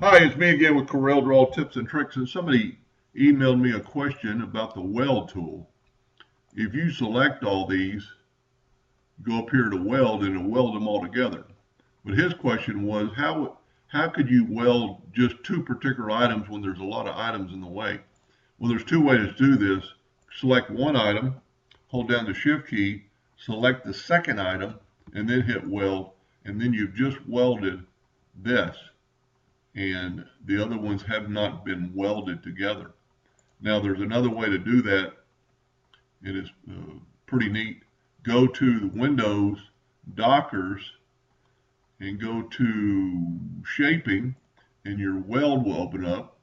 Hi, it's me again with Corel Draw Tips and Tricks, and somebody emailed me a question about the Weld tool. If you select all these, go up here to Weld and it'll weld them all together. But his question was, how could you weld just two particular items when there's a lot of items in the way? Well, there's two ways to do this. Select one item, hold down the Shift key, select the second item, and then hit Weld, and then you've just welded this. And the other ones have not been welded together. Now there's another way to do that. It is pretty neat. Go to the Windows, Dockers, and go to Shaping, and your weld will open up.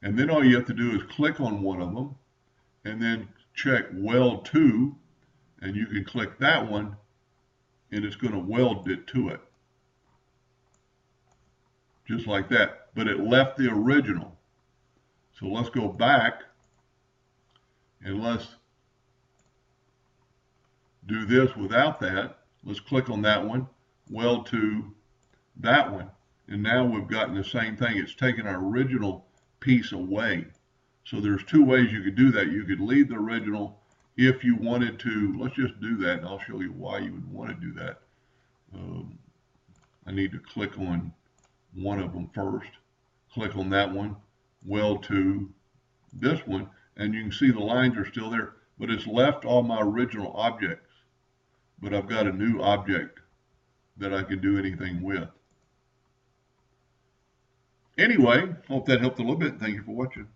And then all you have to do is click on one of them, and then check Weld to, and you can click that one, and it's going to weld it to it. Just like that. But it left the original. So let's go back and let's do this without that. Let's click on that one, weld to that one. And now we've gotten the same thing. It's taken our original piece away. So there's two ways you could do that. You could leave the original if you wanted to. Let's just do that, and I'll show you why you would want to do that. I need to click on one of them first. Click on that one, weld to this one, and you can see the lines are still there, but it's left all my original objects. But I've got a new object that I can do anything with. Anyway, hope that helped a little bit. Thank you for watching.